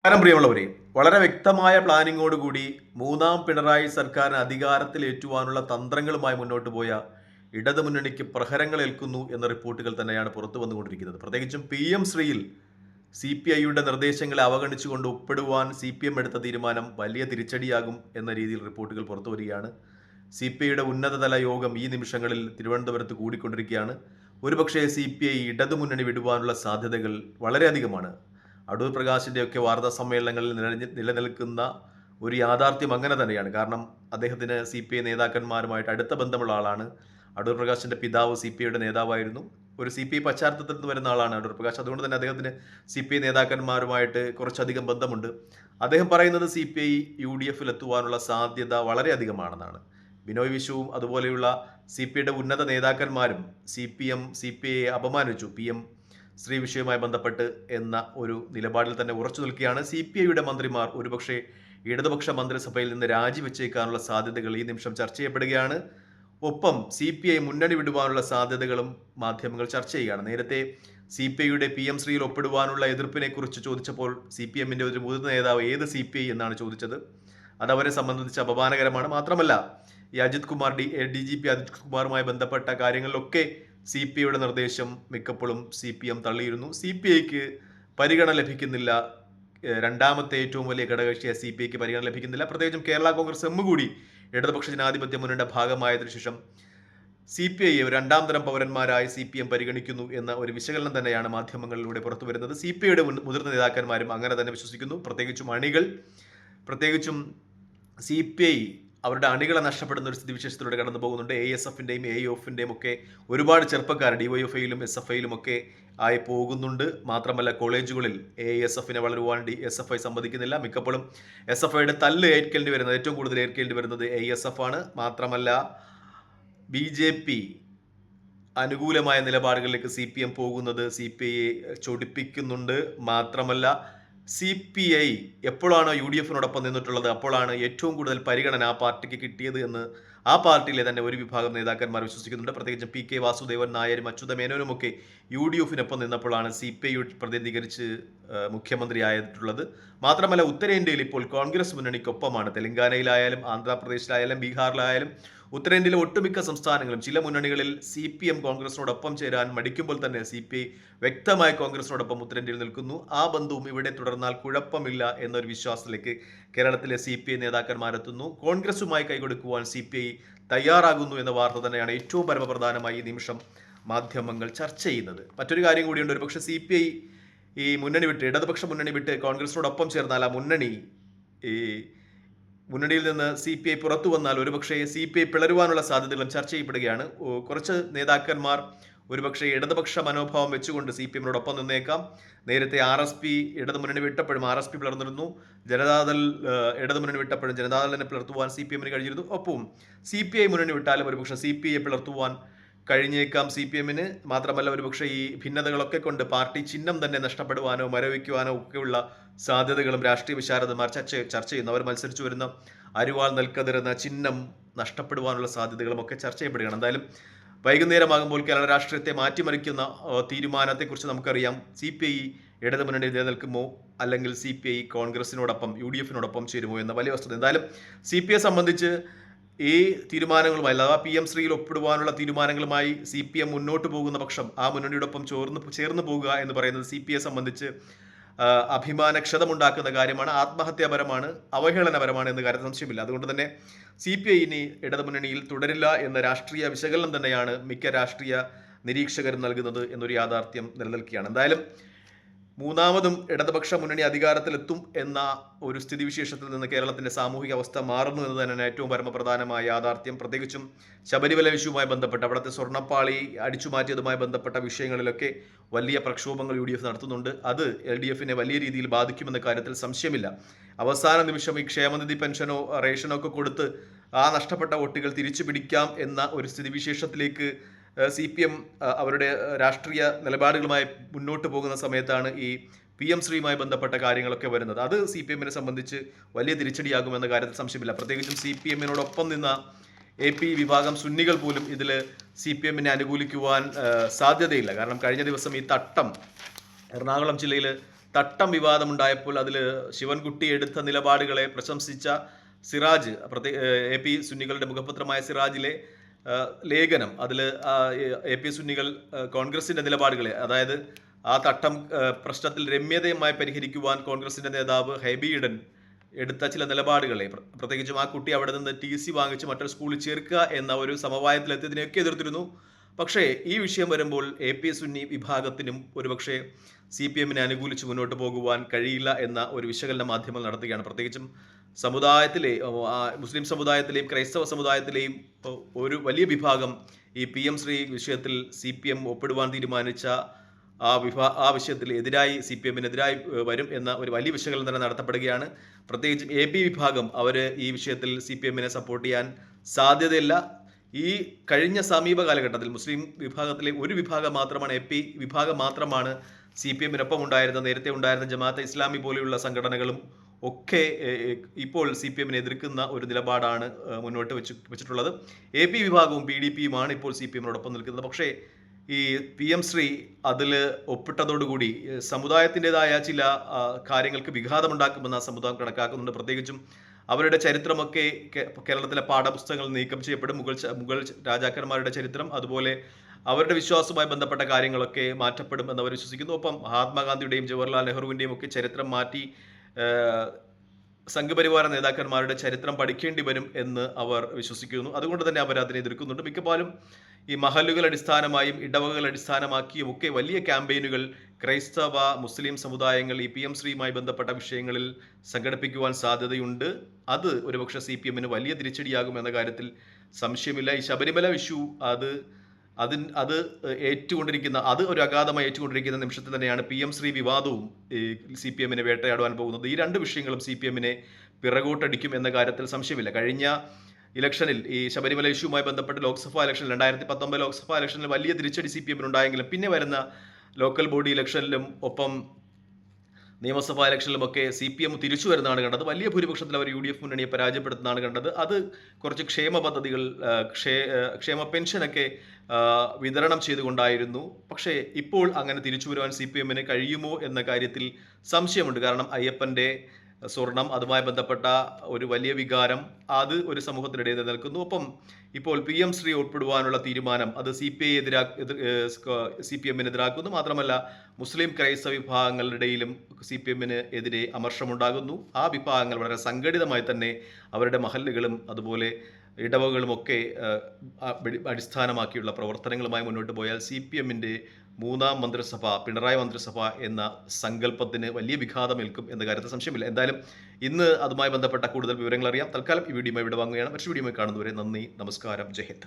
പ്രിയമുള്ളവരെ, വളരെ വ്യക്തമായ പ്ലാനിങ്ങോടുകൂടി മൂന്നാം പിണറായി സർക്കാരിന് അധികാരത്തിലേറ്റുവാനുള്ള തന്ത്രങ്ങളുമായി മുന്നോട്ട് പോയ ഇടതുമുന്നണിക്ക് പ്രഹരങ്ങളേൽക്കുന്നു എന്ന റിപ്പോർട്ടുകൾ തന്നെയാണ് പുറത്തു വന്നുകൊണ്ടിരിക്കുന്നത്. പ്രത്യേകിച്ചും PM ശ്രീയിൽ CPIയുടെ നിർദ്ദേശങ്ങളെ അവഗണിച്ചുകൊണ്ട് ഒപ്പിടുവാൻ CPM എടുത്ത തീരുമാനം വലിയ തിരിച്ചടിയാകും എന്ന രീതിയിൽ റിപ്പോർട്ടുകൾ പുറത്തു വരികയാണ്. CPIയുടെ ഉന്നതതല യോഗം ഈ നിമിഷങ്ങളിൽ തിരുവനന്തപുരത്ത് കൂടിക്കൊണ്ടിരിക്കുകയാണ്. ഒരുപക്ഷേ CPI ഇടതുമുന്നണി വിടുവാനുള്ള സാധ്യതകൾ വളരെയധികമാണ്. അടൂർ പ്രകാശിൻ്റെയൊക്കെ വാർത്താ സമ്മേളനങ്ങളിൽ നിലനിൽക്കുന്ന ഒരു യാഥാർത്ഥ്യം അങ്ങനെ തന്നെയാണ്. കാരണം അദ്ദേഹത്തിന് CPI നേതാക്കന്മാരുമായിട്ട് അടുത്ത ബന്ധമുള്ള ആളാണ്. അടൂർ പ്രകാശിൻ്റെ പിതാവ് CPIയുടെ നേതാവായിരുന്നു. ഒരു CPI പശ്ചാത്തലത്തിൽ നിന്ന് വരുന്ന ആളാണ് അടൂർ പ്രകാശ്. അതുകൊണ്ട് തന്നെ അദ്ദേഹത്തിന് CPI നേതാക്കന്മാരുമായിട്ട് കുറച്ചധികം ബന്ധമുണ്ട്. അദ്ദേഹം പറയുന്നത് CPI UDFിൽ എത്തുവാനുള്ള സാധ്യത വളരെയധികമാണെന്നാണ്. ബിനോയ് വിശ്വവും അതുപോലെയുള്ള CPIയുടെ ഉന്നത നേതാക്കന്മാരും CPIയെ അപമാനിച്ചു PM ശ്രീ വിഷയവുമായി ബന്ധപ്പെട്ട് എന്ന ഒരു നിലപാടിൽ തന്നെ ഉറച്ചു നിൽക്കുകയാണ്. CPIയുടെ മന്ത്രിമാർ ഒരുപക്ഷെ ഇടതുപക്ഷ മന്ത്രിസഭയിൽ നിന്ന് രാജിവെച്ചേക്കാനുള്ള സാധ്യതകൾ ഈ നിമിഷം ചർച്ച ചെയ്യപ്പെടുകയാണ്. ഒപ്പം CPI മുന്നണി വിടുവാനുള്ള സാധ്യതകളും മാധ്യമങ്ങൾ ചർച്ച ചെയ്യുകയാണ്. നേരത്തെ CPIയുടെ PM ശ്രീയിൽ ഒപ്പിടുവാനുള്ള എതിർപ്പിനെ കുറിച്ച് ചോദിച്ചപ്പോൾ CPMന്റെ ഒരു മുതിർന്ന നേതാവ് ഏത് CPI എന്നാണ് ചോദിച്ചത്. അത് അവരെ സംബന്ധിച്ച് അപമാനകരമാണ്. മാത്രമല്ല, ഈ DGP അജിത് കുമാറുമായി ബന്ധപ്പെട്ട കാര്യങ്ങളിലൊക്കെ CPIയുടെ നിർദ്ദേശം മിക്കപ്പോഴും CPM തള്ളിയിരുന്നു. CPIക്ക് പരിഗണന ലഭിക്കുന്നില്ല. രണ്ടാമത്തെ ഏറ്റവും വലിയ ഘടകകക്ഷിയായ CPIക്ക് പരിഗണന ലഭിക്കുന്നില്ല. പ്രത്യേകിച്ചും കേരള കോൺഗ്രസ് എം കൂടി ഇടതുപക്ഷ ജനാധിപത്യ മുന്നണിയുടെ ഭാഗമായതിനു ശേഷം CPIയെ രണ്ടാം തരം പൗരന്മാരായി CPM പരിഗണിക്കുന്നു എന്ന ഒരു വിശകലനം തന്നെയാണ് മാധ്യമങ്ങളിലൂടെ പുറത്തു വരുന്നത്. CPIയുടെ മുതിർന്ന നേതാക്കന്മാരും അങ്ങനെ തന്നെ വിശ്വസിക്കുന്നു. പ്രത്യേകിച്ചും CPI അവരുടെ അണികളെ നഷ്ടപ്പെടുന്ന ഒരു സ്ഥിതിവിശേഷത്തിലൂടെ കടന്നു പോകുന്നുണ്ട്. ASFന്റെയും AOFന്റെയും ഒക്കെ ഒരുപാട് ചെറുപ്പക്കാർ DYFIയിലും SFIയിലും ഒക്കെ ആയി പോകുന്നുണ്ട്. മാത്രമല്ല, കോളേജുകളിൽ ASFനെ വളരുവാൻ SFI സമ്മതിക്കുന്നില്ല. മിക്കപ്പോഴും SFIയുടെ തല്ല് ഏറ്റവും കൂടുതൽ ഏൽക്കേണ്ടി വരുന്നത് ASF ആണ്. മാത്രമല്ല, BJP അനുകൂലമായ നിലപാടുകളിലേക്ക് CPM പോകുന്നത് CPIയെ ചൊടിപ്പിക്കുന്നുണ്ട്. മാത്രമല്ല, CPI എപ്പോഴാണോ UDFിനോടൊപ്പം നിന്നിട്ടുള്ളത് അപ്പോഴാണ് ഏറ്റവും കൂടുതൽ പരിഗണന ആ പാർട്ടിക്ക് കിട്ടിയത് എന്ന് ആ പാർട്ടിയിലെ തന്നെ ഒരു വിഭാഗം നേതാക്കന്മാർ വിശ്വസിക്കുന്നുണ്ട്. പ്രത്യേകിച്ചും PK വാസുദേവൻ നായരും അച്യുത മേനോനുമൊക്കെ UDFിനൊപ്പം നിന്നപ്പോഴാണ് CPI പ്രതിനിധീകരിച്ച് മുഖ്യമന്ത്രിയായിട്ടുള്ളത്. മാത്രമല്ല, ഉത്തരേന്ത്യയിൽ ഇപ്പോൾ കോൺഗ്രസ് മുന്നണിക്കൊപ്പമാണ്. തെലങ്കാനയിലായാലും ആന്ധ്രാപ്രദേശിലായാലും ബീഹാറിലായാലും ഉത്തരേന്ത്യയിലെ ഒട്ടുമിക്ക സംസ്ഥാനങ്ങളും ചില മുന്നണികളിൽ CPM കോൺഗ്രസിനോടൊപ്പം ചേരാൻ മടിക്കുമ്പോൾ തന്നെ CPI വ്യക്തമായി കോൺഗ്രസിനോടൊപ്പം ഉത്തരേന്ത്യയിൽ നിൽക്കുന്നു. ആ ബന്ധവും ഇവിടെ തുടർന്നാൽ കുഴപ്പമില്ല എന്നൊരു വിശ്വാസത്തിലേക്ക് കേരളത്തിലെ CPI നേതാക്കന്മാരെത്തുന്നു. കോൺഗ്രസുമായി കൈകൊടുക്കുവാൻ CPI തയ്യാറാകുന്നു എന്ന വാർത്ത തന്നെയാണ് ഏറ്റവും പരമപ്രധാനമായി ഈ നിമിഷം മാധ്യമങ്ങൾ ചർച്ച ചെയ്യുന്നത്. മറ്റൊരു കാര്യം കൂടിയുണ്ട്. ഒരുപക്ഷെ CPI ഈ മുന്നണി വിട്ട് ഇടതുപക്ഷ മുന്നണി വിട്ട് കോൺഗ്രസിനോടൊപ്പം ചേർന്നാൽ ആ മുന്നണിയിൽ നിന്ന് CPI പുറത്തു വന്നാൽ ഒരുപക്ഷെ CPI പിളരുവാനുള്ള സാധ്യതകളും ചർച്ച ചെയ്യപ്പെടുകയാണ്. കുറച്ച് നേതാക്കന്മാർ ഒരുപക്ഷെ ഇടതുപക്ഷ മനോഭാവം വെച്ചുകൊണ്ട് CPMനോടൊപ്പം നിന്നേക്കാം. നേരത്തെ RSP ഇടതുമുന്നണി വിട്ടപ്പോഴും RSP പിളർന്നിരുന്നു. ജനതാദൾ ഇടതുമുന്നണി വിട്ടപ്പോഴും ജനതാദളിനെ പിളർത്തുവാൻ CPMന് കഴിഞ്ഞിരുന്നു. ഒപ്പം CPI മുന്നണി വിട്ടാലും ഒരുപക്ഷെ CPIയെ പിളർത്തുവാൻ കഴിഞ്ഞേക്കാം CPMന്. മാത്രമല്ല, ഒരുപക്ഷെ ഈ ഭിന്നതകളൊക്കെ കൊണ്ട് പാർട്ടി ചിഹ്നം തന്നെ നഷ്ടപ്പെടുവാനോ മരവിക്കുവാനോ ഒക്കെയുള്ള സാധ്യതകളും രാഷ്ട്രീയ വിശാരദന്മാർ ചർച്ച ചെയ്യുന്നു. അവർ മത്സരിച്ചു വരുന്ന അരിവാൾ നെൽക്കതിർ എന്ന ചിഹ്നം നഷ്ടപ്പെടുവാനുള്ള സാധ്യതകളും ഒക്കെ ചർച്ച ചെയ്യപ്പെടുകയാണ്. എന്തായാലും വൈകുന്നേരമാകുമ്പോൾ കേരള രാഷ്ട്രീയത്തെ മാറ്റിമറിക്കുന്ന തീരുമാനത്തെക്കുറിച്ച് നമുക്കറിയാം. CPI ഇടതുമുന്നണി നിലനിൽക്കുമോ അല്ലെങ്കിൽ CPI കോൺഗ്രസിനോടൊപ്പം UDFിനോടൊപ്പം ചേരുമോ എന്ന വലിയ വസ്തുത. എന്തായാലും CPIയെ സംബന്ധിച്ച് ഈ തീരുമാനങ്ങളുമായി അഥവാ PM ശ്രീയിൽ ഒപ്പിടുവാനുള്ള തീരുമാനങ്ങളുമായി CPM മുന്നോട്ട് പോകുന്ന പക്ഷം ആ മുന്നണിയോടൊപ്പം ചേർന്ന് പോകുക എന്ന് പറയുന്നത് CPIയെ സംബന്ധിച്ച് അഭിമാനക്ഷതമുണ്ടാക്കുന്ന കാര്യമാണ്, ആത്മഹത്യാപരമാണ്, അവഹേളനപരമാണ് എന്ന കാര്യത്തിൽ സംശയമില്ല. അതുകൊണ്ട് തന്നെ CPI ഇനി ഇടതുമുന്നണിയിൽ തുടരില്ല എന്ന രാഷ്ട്രീയ വിശകലനം തന്നെയാണ് മിക്ക രാഷ്ട്രീയ നിരീക്ഷകരും നൽകുന്നത് എന്നൊരു യാഥാർത്ഥ്യം നിലനിൽക്കുകയാണ്. എന്തായാലും മൂന്നാമതും ഇടതുപക്ഷ മുന്നണി അധികാരത്തിലെത്തും എന്ന ഒരു സ്ഥിതിവിശേഷത്തിൽ നിന്ന് കേരളത്തിന്റെ സാമൂഹിക അവസ്ഥ മാറുന്നു എന്ന് തന്നെയാണ് ഏറ്റവും പരമപ്രധാനമായ യാഥാർത്ഥ്യം. പ്രത്യേകിച്ചും ശബരിമല വിഷയവുമായി ബന്ധപ്പെട്ട് അവിടുത്തെ സ്വർണ്ണപ്പാളി അടിച്ചുമാറ്റിയതുമായി ബന്ധപ്പെട്ട വിഷയങ്ങളിലൊക്കെ വലിയ പ്രക്ഷോഭങ്ങൾ UDF നടത്തുന്നുണ്ട്. അത് LDFനെ വലിയ രീതിയിൽ ബാധിക്കുമെന്ന കാര്യത്തിൽ സംശയമില്ല. അവസാന നിമിഷം ഈ ക്ഷേമനിധി പെൻഷനോ റേഷനോ ഒക്കെ കൊടുത്ത് ആ നഷ്ടപ്പെട്ട വോട്ടുകൾ തിരിച്ചു പിടിക്കാം എന്ന ഒരു സ്ഥിതിവിശേഷത്തിലേക്ക് CPM അവരുടെ രാഷ്ട്രീയ നിലപാടുകളുമായി മുന്നോട്ട് പോകുന്ന സമയത്താണ് ഈ PM ശ്രീയുമായി ബന്ധപ്പെട്ട കാര്യങ്ങളൊക്കെ വരുന്നത്. അത് CPMനെ സംബന്ധിച്ച് വലിയ തിരിച്ചടിയാകുമെന്ന കാര്യത്തിൽ സംശയമില്ല. പ്രത്യേകിച്ചും CPMനോടൊപ്പം നിന്ന AP വിഭാഗം സുന്നികൾ പോലും ഇതിൽ CPMനെ അനുകൂലിക്കുവാൻ സാധ്യതയില്ല. കാരണം കഴിഞ്ഞ ദിവസം ഈ തട്ടം എറണാകുളം ജില്ലയിൽ തട്ടം വിവാദമുണ്ടായപ്പോൾ അതിൽ ശിവൻകുട്ടി എടുത്ത നിലപാടുകളെ പ്രശംസിച്ച സിറാജ്, AP സുന്നികളുടെ മുഖപത്രമായ സിറാജിലെ ലേഖനം, അതിൽ AP സുന്നികൾ കോൺഗ്രസിന്റെ നിലപാടുകളെ, അതായത് ആ തട്ടം പ്രശ്നത്തിൽ രമ്യതയുമായി പരിഹരിക്കുവാൻ കോൺഗ്രസിന്റെ നേതാവ് ഹൈബി ഈഡൻ എടുത്ത ചില നിലപാടുകളെ, പ്രത്യേകിച്ചും ആ കുട്ടി അവിടെ നിന്ന് TC വാങ്ങിച്ച് മറ്റൊരു സ്കൂളിൽ ചേർക്കുക എന്ന ഒരു സമവായത്തിലെത്തിയതിനെയൊക്കെ എതിർത്തിരുന്നു. പക്ഷേ ഈ വിഷയം വരുമ്പോൾ AP സുന്നി വിഭാഗത്തിനും ഒരുപക്ഷെ CPM-നെ അനുകൂലിച്ച് മുന്നോട്ട് പോകുവാൻ കഴിയില്ല എന്ന ഒരു വിശകലന മാധ്യമങ്ങൾ നടത്തുകയാണ്. പ്രത്യേകിച്ചും സമുദായത്തിലെ മുസ്ലിം സമുദായത്തിലെയും ക്രൈസ്തവ സമുദായത്തിലെയും ഒരു വലിയ വിഭാഗം ഈ PM ശ്രീ വിഷയത്തിൽ CPM ഒപ്പിടുവാൻ തീരുമാനിച്ച ആ വിഷയത്തിൽ എതിരായി CPM-നെതിരായി വരും എന്ന ഒരു വലിയ വിശകലനം തന്നെ നടത്തപ്പെടുകയാണ്. പ്രത്യേകിച്ചും AP വിഭാഗം അവർ ഈ വിഷയത്തിൽ CPM-നെ സപ്പോർട്ട് ചെയ്യാൻ സാധ്യതയില്ല. ഈ കഴിഞ്ഞ സമീപ കാലഘട്ടത്തിൽ മുസ്ലിം വിഭാഗത്തിലെ ഒരു വിഭാഗം മാത്രമാണ്, AP വിഭാഗം മാത്രമാണ് CPM-നൊപ്പം ഉണ്ടായിരുന്ന, നേരത്തെ ഉണ്ടായിരുന്ന ജമാഅത്തെ ഇസ്ലാമി പോലെയുള്ള സംഘടനകളും ഒക്കെ ഇപ്പോൾ CPM-നെ എതിർക്കുന്ന ഒരു നിലപാടാണ് മുന്നോട്ട് വെച്ചിട്ടുള്ളത്. AP വിഭാഗവും PDP-യുമാണ് ഇപ്പോൾ CPM-നോടൊപ്പം നിൽക്കുന്നത്. പക്ഷേ ഈ PM ശ്രീ അതിൽ ഒപ്പിട്ടതോടുകൂടി സമുദായത്തിൻ്റെതായ ചില കാര്യങ്ങൾക്ക് വിഘാതമുണ്ടാക്കുമെന്ന് ആ സമുദായം കണക്കാക്കുന്നുണ്ട്. പ്രത്യേകിച്ചും അവരുടെ ചരിത്രമൊക്കെ കേരളത്തിലെ പാഠപുസ്തകങ്ങൾ നീക്കം ചെയ്യപ്പെടും. മുഗൾ രാജാക്കന്മാരുടെ ചരിത്രം, അതുപോലെ അവരുടെ വിശ്വാസവുമായി ബന്ധപ്പെട്ട കാര്യങ്ങളൊക്കെ മാറ്റപ്പെടും എന്നവർ വിശ്വസിക്കുന്നു. ഒപ്പം മഹാത്മാഗാന്ധിയുടെയും ജവഹർലാൽ നെഹ്റുവിൻ്റെയും ഒക്കെ ചരിത്രം മാറ്റി സംഘപരിവാര നേതാക്കന്മാരുടെ ചരിത്രം പഠിക്കേണ്ടി വരും എന്ന് അവർ വിശ്വസിക്കുന്നു. അതുകൊണ്ട് തന്നെ അവർ അതിനെ എതിർക്കുന്നുണ്ട്. മിക്കവാറും ഈ മഹല്ലുകൾ അടിസ്ഥാനമായും ഇടവകൾ അടിസ്ഥാനമാക്കിയും ഒക്കെ വലിയ ക്യാമ്പയിനുകൾ ക്രൈസ്തവ മുസ്ലിം സമുദായങ്ങൾ ഈ PM ശ്രീയുമായി ബന്ധപ്പെട്ട വിഷയങ്ങളിൽ സംഘടിപ്പിക്കുവാൻ സാധ്യതയുണ്ട്. അത് ഒരുപക്ഷെ CPM-ന് വലിയ തിരിച്ചടിയാകും എന്ന കാര്യത്തിൽ സംശയമില്ല. ഈ ശബരിമല ഇഷ്യൂ അത് ഏറ്റുകൊണ്ടിരിക്കുന്ന, അത് ഒരു അഗാധമായി ഏറ്റുകൊണ്ടിരിക്കുന്ന നിമിഷത്തിൽ തന്നെയാണ് PM ശ്രീ വിവാദവും CPM-നെ വേട്ടയാടുവാൻ പോകുന്നത്. ഈ രണ്ട് വിഷയങ്ങളും CPM-നെ പിറകോട്ടടിക്കും എന്ന കാര്യത്തിൽ സംശയമില്ല. കഴിഞ്ഞ ഇലക്ഷനിൽ ഈ ശബരിമല ഇഷ്യൂവുമായി ബന്ധപ്പെട്ട് ലോക്സഭാ ഇലക്ഷൻ 2019 ലോക്സഭാ ഇലക്ഷനിൽ വലിയ തിരിച്ചടി CPM-ന് ഉണ്ടായെങ്കിലും പിന്നെ വരുന്ന ലോക്കൽ ബോഡി ഇലക്ഷനിലും ഒപ്പം നിയമസഭാ ഇലക്ഷനിലുമൊക്കെ CPM തിരിച്ചു വരുന്നതാണ് കണ്ടത്. വലിയ ഭൂരിപക്ഷത്തിൽ അവർ UDF മുന്നണിയെ പരാജയപ്പെടുത്തുന്നതാണ് കണ്ടത്. അത് കുറച്ച് ക്ഷേമ പദ്ധതികൾ, ക്ഷേമ പെൻഷനൊക്കെ വിതരണം ചെയ്തുകൊണ്ടായിരുന്നു. പക്ഷേ ഇപ്പോൾ അങ്ങനെ തിരിച്ചു വരുവാൻ CPM-ന് കഴിയുമോ എന്ന കാര്യത്തിൽ സംശയമുണ്ട്. കാരണം അയ്യപ്പൻ്റെ സ്വർണം, അതുമായി ബന്ധപ്പെട്ട ഒരു വലിയ വികാരം, അത് ഒരു സമൂഹത്തിനിടയിൽ നിൽക്കുന്നു. ഒപ്പം ഇപ്പോൾ PM ശ്രീ ഉൾപ്പെടുവാനുള്ള തീരുമാനം അത് CPM-നെ എതിരാക്കുന്നു. മാത്രമല്ല മുസ്ലിം ക്രൈസ്തവ വിഭാഗങ്ങളുടെ ഇടയിലും CPM-ന് എതിരെ അമർഷമുണ്ടാകുന്നു. ആ വിഭാഗങ്ങൾ വളരെ സംഘടിതമായി തന്നെ അവരുടെ മഹല്ലുകളും അതുപോലെ ഇടവകളുമൊക്കെ അടിസ്ഥാനമാക്കിയുള്ള പ്രവർത്തനങ്ങളുമായി മുന്നോട്ട് പോയാൽ CPM-ന്റെ മൂന്നാം മന്ത്രിസഭ, പിണറായി മന്ത്രിസഭ എന്ന സങ്കല്പത്തിന് വലിയ വിഘാതമേൽക്കും എന്ന കാര്യത്തിൽ സംശയമില്ല. എന്തായാലും ഇന്ന് അതുമായി ബന്ധപ്പെട്ട കൂടുതൽ വിവരങ്ങൾ അറിയാം. തൽക്കാലം ഈ വീഡിയോയുമായി ഇവിടെ വാങ്ങുകയാണ്. മറ്റൊരു വീഡിയോയുമായി കാണുന്നവരെ നന്ദി, നമസ്കാരം, ജയ് ഹിന്ദ്.